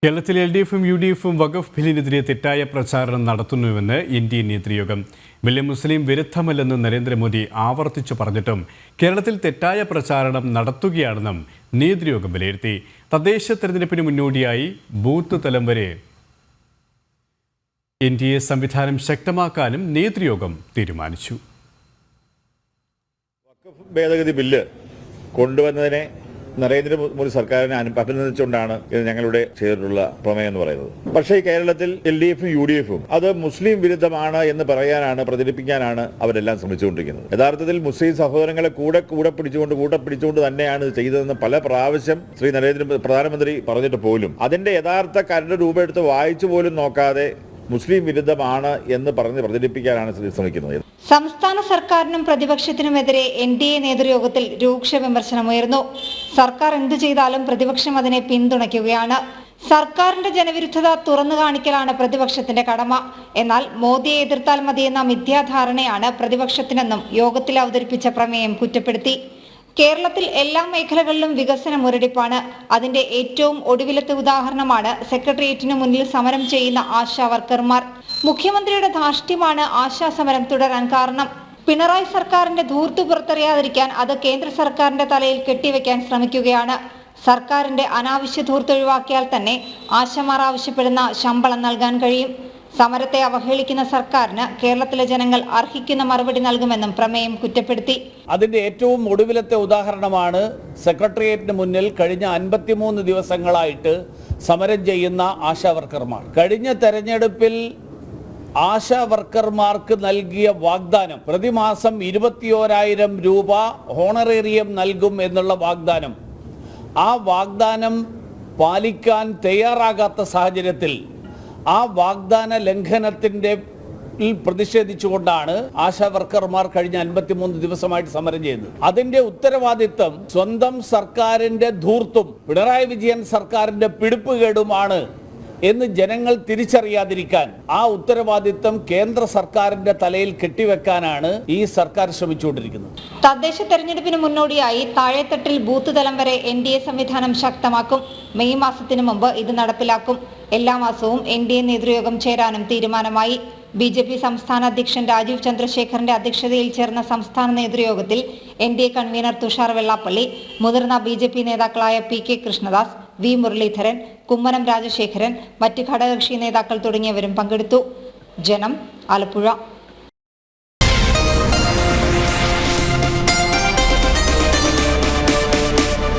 കേരളത്തിൽ LDF-ഉം UDF-ഉം വഖഫ് ബില്ലിനെതിരെ തെറ്റായ പ്രചാരണം നടത്തുന്നുവെന്ന് NDA നേതൃയോഗം. ബില്ല് മുസ്ലിം വിരുദ്ധമല്ലെന്ന് നരേന്ദ്രമോദി ആവർത്തിച്ചു പറഞ്ഞിട്ടും കേരളത്തിൽ തെറ്റായ പ്രചാരണം നടത്തുകയാണെന്നും നേതൃയോഗം വിലയിരുത്തി. തദ്ദേശ തെരഞ്ഞെടുപ്പിന് മുന്നോടിയായി ബൂത്ത് തലം വരെ NDA സംവിധാനം ശക്തമാക്കാനും നേതൃയോഗം തീരുമാനിച്ചു. വഖഫ് ഭേദഗതി ബില്ല് കൊണ്ടുവന്നതിനെ നരേന്ദ്രമോദി സർക്കാരിനെ അഭിനന്ദിച്ചുകൊണ്ടാണ് ഇത് ഞങ്ങളുടെ ചെയ്തിട്ടുള്ള പ്രമേയം എന്ന് പറയുന്നത്. പക്ഷേ കേരളത്തിൽ LDF-ഉം UDF-ഉം അത് മുസ്ലിം വിരുദ്ധമാണ് എന്ന് പറയാനാണ്, പ്രചരിപ്പിക്കാനാണ് അവരെല്ലാം ശ്രമിച്ചുകൊണ്ടിരിക്കുന്നത്. യഥാർത്ഥത്തിൽ മുസ്ലിം സഹോദരങ്ങളെ കൂടെ പിടിച്ചുകൊണ്ട് തന്നെയാണ് ചെയ്തതെന്ന് പല പ്രാവശ്യം പ്രധാനമന്ത്രി പറഞ്ഞിട്ട് പോലും അതിന്റെ യഥാർത്ഥ കരട് രൂപം എടുത്ത് വായിച്ചു പോലും നോക്കാതെ മുസ്ലിം വിരുദ്ധമാണ് എന്ന് പറഞ്ഞ് പ്രചരിപ്പിക്കാനാണ് ശ്രമിക്കുന്നത്. സംസ്ഥാന സർക്കാരിനും പ്രതിപക്ഷത്തിനുമെതിരെ NDA നേതൃയോഗത്തിൽ രൂക്ഷ വിമർശനമുയർന്നു. സർക്കാർ എന്തു ചെയ്താലും പ്രതിപക്ഷം അതിനെ പിന്തുണയ്ക്കുകയാണ്. സർക്കാരിന്റെ ജനവിരുദ്ധത തുറന്നു കാണിക്കലാണ് പ്രതിപക്ഷത്തിന്റെ കടമ. എന്നാൽ മോദിയെ എതിർത്താൽ മതിയെന്ന മിഥ്യാധാരണയാണ് പ്രതിപക്ഷത്തിനെന്നും യോഗത്തിൽ അവതരിപ്പിച്ച പ്രമേയം കുറ്റപ്പെടുത്തി. കേരളത്തിൽ എല്ലാ മേഖലകളിലും വികസന മുരടിപ്പാണ്. അതിന്റെ ഏറ്റവും ഒടുവിലത്തെ ഉദാഹരണമാണ് സെക്രട്ടേറിയറ്റിന് മുന്നിൽ സമരം ചെയ്യുന്ന ആശാ വർക്കർമാർ. മുഖ്യമന്ത്രിയുടെ ധാർഷ്ട്യമാണ് ആശാ സമരം തുടരാൻ കാരണം. പിണറായി സർക്കാരിന്റെ ധൂർത്ത് പുറത്തറിയാതിരിക്കാൻ അത് കേന്ദ്ര സർക്കാരിന്റെ തലയിൽ കെട്ടിവെക്കാൻ ശ്രമിക്കുകയാണ്. സർക്കാരിന്റെ അനാവശ്യ ധൂർത്ത് ഒഴിവാക്കിയാൽ തന്നെ ആശമാർ ആവശ്യപ്പെടുന്ന ശമ്പളം നൽകാൻ കഴിയും. സമരത്തെ അവഹേളിക്കുന്ന സർക്കാരിന് കേരളത്തിലെ ജനങ്ങൾ അർഹിക്കുന്ന മറുപടി നൽകുമെന്നും പ്രമേയം കുറ്റപ്പെടുത്തി. അതിന്റെ ഏറ്റവും ഒടുവിലത്തെ ഉദാഹരണമാണ് സെക്രട്ടേറിയറ്റിന് മുന്നിൽ കഴിഞ്ഞ 53 ദിവസങ്ങളായിട്ട് സമരം ചെയ്യുന്ന ആശാ വർക്കർമാർ. കഴിഞ്ഞ തെരഞ്ഞെടുപ്പിൽ ആശാ വർക്കർമാർക്ക് നൽകിയ വാഗ്ദാനം, പ്രതിമാസം 21,000 രൂപ ഹോണറേറിയം നൽകും എന്നുള്ള വാഗ്ദാനം, ആ വാഗ്ദാനം പാലിക്കാൻ തയ്യാറാകാത്ത സാഹചര്യത്തിൽ ആ വാഗ്ദാന ലംഘനത്തിന്റെ പ്രതിഷേധിച്ചുകൊണ്ടാണ് ആശാ വർക്കർമാർ കഴിഞ്ഞ 53 ദിവസമായിട്ട് സമരം ചെയ്യുന്നത്. അതിന്റെ ഉത്തരവാദിത്തം സ്വന്തം സർക്കാരിന്റെ ധൂർത്തും പിണറായി വിജയൻ സർക്കാരിന്റെ പിടിപ്പുകേടുമാണ് എന്ന് ജനങ്ങൾ തിരിച്ചറിയാതിരിക്കാൻ ആ ഉത്തരവാദിത്തം കേന്ദ്ര സർക്കാരിന്റെ തലയിൽ കെട്ടിവെക്കാനാണ് ഈ സർക്കാർ ശ്രമിച്ചുകൊണ്ടിരിക്കുന്നത്. തദ്ദേശ തെരഞ്ഞെടുപ്പിന് മുന്നോടിയായി താഴെത്തട്ടിൽ ബൂത്ത് തലം വരെ NDA സംവിധാനം ശക്തമാക്കും. മെയ് മാസത്തിനു മുമ്പ് ഇത് നടപ്പിലാക്കും. എല്ലാ മാസവും NDA നേതൃയോഗം ചേരാനും തീരുമാനമായി. BJP സംസ്ഥാന അധ്യക്ഷൻ രാജീവ് ചന്ദ്രശേഖറിന്റെ അധ്യക്ഷതയിൽ ചേർന്ന സംസ്ഥാന നേതൃയോഗത്തിൽ NDA കൺവീനർ തുഷാർ വെള്ളാപ്പള്ളി, മുതിർന്ന BJP നേതാക്കളായ PK കൃഷ്ണദാസ്, V മുരളീധരൻ, കുമ്മനം രാജശേഖരൻ, മറ്റ് ഘടകകക്ഷി നേതാക്കൾ തുടങ്ങിയവരും പങ്കെടുത്തു. ജനം, ആലപ്പുഴ.